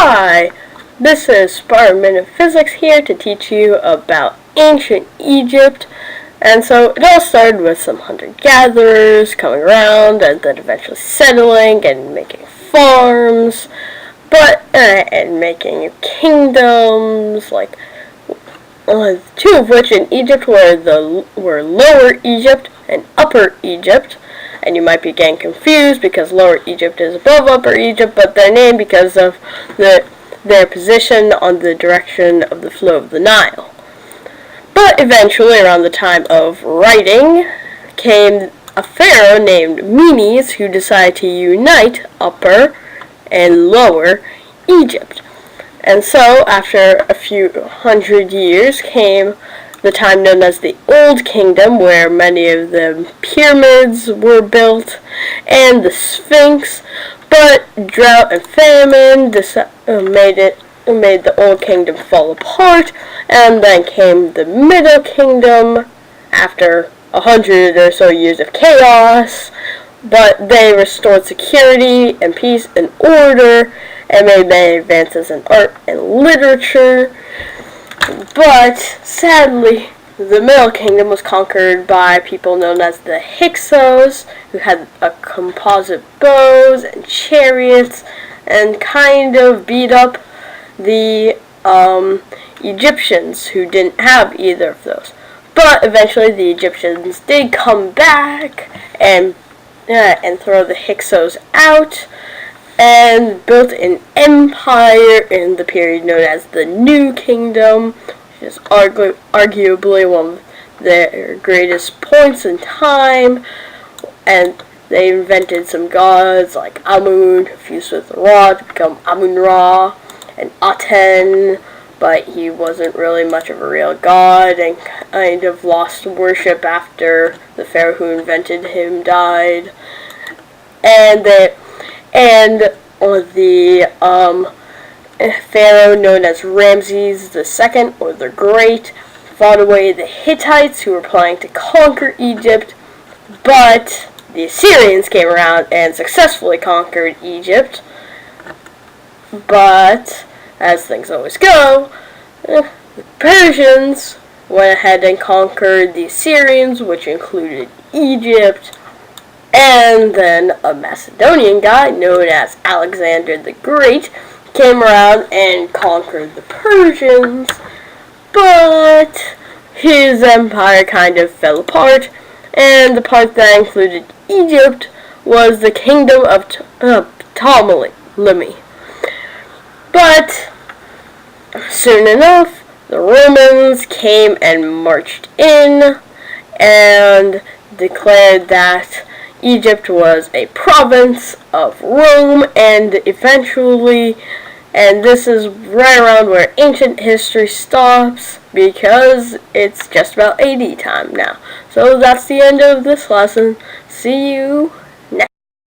Hi, this is Spider-Man of Physics here to teach you about ancient Egypt. And so it all started with some hunter-gatherers coming around and then eventually settling and making farms, and making kingdoms, like two of which in Egypt were Lower Egypt and Upper Egypt. And you might be getting confused because Lower Egypt is above Upper Egypt, but they're named because of their position on the direction of the flow of the Nile. But eventually, around the time of writing, came a pharaoh named Menes who decided to unite Upper and Lower Egypt. And so, after a few hundred years, came the time known as the Old Kingdom, where many of the pyramids were built and the Sphinx, but drought and famine made the Old Kingdom fall apart, and then came the Middle Kingdom after 100 or so years of chaos, but they restored security and peace and order and made many advances in art and literature. But sadly, the Middle Kingdom was conquered by people known as the Hyksos, who had composite bows and chariots, and kind of beat up the Egyptians, who didn't have either of those. But eventually, the Egyptians did come back and throw the Hyksos out, and built an empire in the period known as the New Kingdom, which is arguably one of their greatest points in time. And they invented some gods like Amun, fused with Ra to become Amun-Ra, and Aten, but he wasn't really much of a real god and kind of lost worship after the pharaoh who invented him died. And the pharaoh known as Ramses II, or the Great, fought away the Hittites who were planning to conquer Egypt, but the Assyrians came around and successfully conquered Egypt. But, as things always go, the Persians went ahead and conquered the Assyrians, which included Egypt. And then a Macedonian guy known as Alexander the Great came around and conquered the Persians, but his empire kind of fell apart, and the part that included Egypt was the kingdom of Ptolemy. But soon enough, the Romans came and marched in and declared that Egypt was a province of Rome, and eventually, and this is right around where ancient history stops, because it's just about AD time now. So that's the end of this lesson. See you